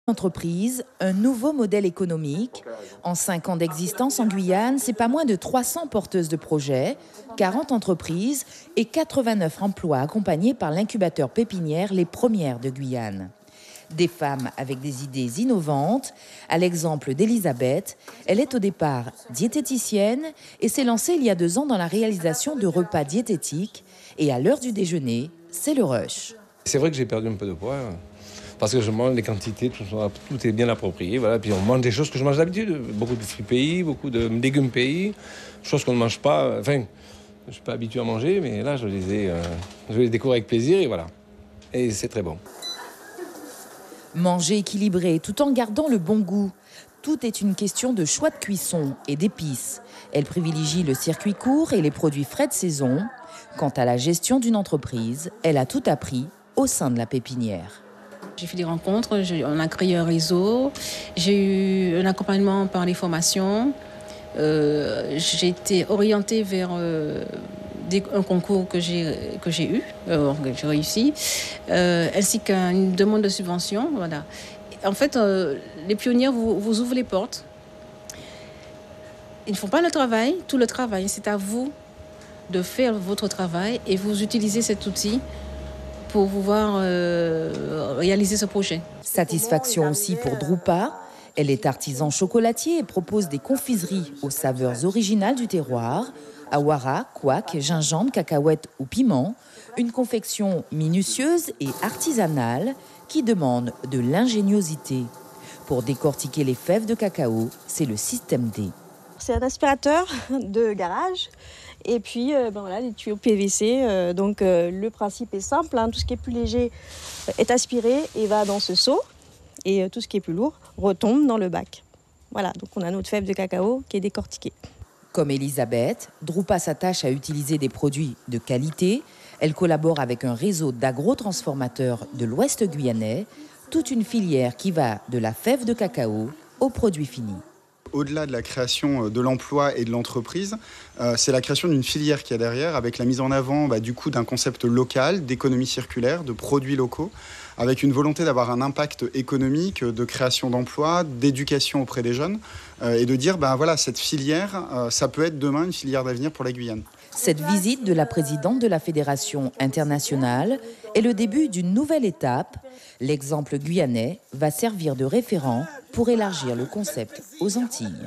Entreprise, un nouveau modèle économique. En 5 ans d'existence en Guyane, c'est pas moins de 300 porteuses de projets, 40 entreprises et 89 emplois accompagnés par l'incubateur pépinière Les Premières de Guyane. Des femmes avec des idées innovantes. À l'exemple d'Elisabeth, elle est au départ diététicienne et s'est lancée il y a 2 ans dans la réalisation de repas diététiques. Et à l'heure du déjeuner, c'est le rush. C'est vrai que j'ai perdu un peu de poids. Parce que je mange les quantités, tout est bien approprié. Voilà. Puis on mange des choses que je mange d'habitude. Beaucoup de fruits pays, beaucoup de légumes pays, choses qu'on ne mange pas. Enfin, je ne suis pas habitué à manger, mais là, je les découvre avec plaisir et voilà. Et c'est très bon. Manger équilibré tout en gardant le bon goût. Tout est une question de choix de cuisson et d'épices. Elle privilégie le circuit court et les produits frais de saison. Quant à la gestion d'une entreprise, elle a tout appris au sein de la pépinière. J'ai fait des rencontres, on a créé un réseau, j'ai eu un accompagnement par les formations, j'ai été orientée vers un concours que j'ai eu, que j'ai réussi, ainsi qu'une demande de subvention. Voilà. En fait, les pionnières vous ouvrent les portes. Ils ne font pas le travail, tout le travail, c'est à vous de faire votre travail et vous utilisez cet outil pour pouvoir réaliser ce projet. Satisfaction aussi pour Drupa. Elle est artisan chocolatier et propose des confiseries aux saveurs originales du terroir. Awara, couac, gingembre, cacahuètes ou piment. Une confection minutieuse et artisanale qui demande de l'ingéniosité. Pour décortiquer les fèves de cacao, c'est le système D. C'est un aspirateur de garage. Et puis, voilà, les tuyaux PVC. Le principe est simple. Tout ce qui est plus léger est aspiré et va dans ce seau. Et tout ce qui est plus lourd retombe dans le bac. Voilà, donc on a notre fève de cacao qui est décortiquée. Comme Elisabeth, Drupa s'attache à utiliser des produits de qualité. Elle collabore avec un réseau d'agrotransformateurs de l'Ouest guyanais. Toute une filière qui va de la fève de cacao aux produits finis. Au-delà de la création de l'emploi et de l'entreprise, c'est la création d'une filière qui est derrière, avec la mise en avant d'un concept local, d'économie circulaire, de produits locaux, avec une volonté d'avoir un impact économique, de création d'emplois, d'éducation auprès des jeunes, et de dire, cette filière, ça peut être demain une filière d'avenir pour la Guyane. Cette visite de la présidente de la Fédération internationale est le début d'une nouvelle étape. L'exemple guyanais va servir de référent pour élargir le concept aux Antilles.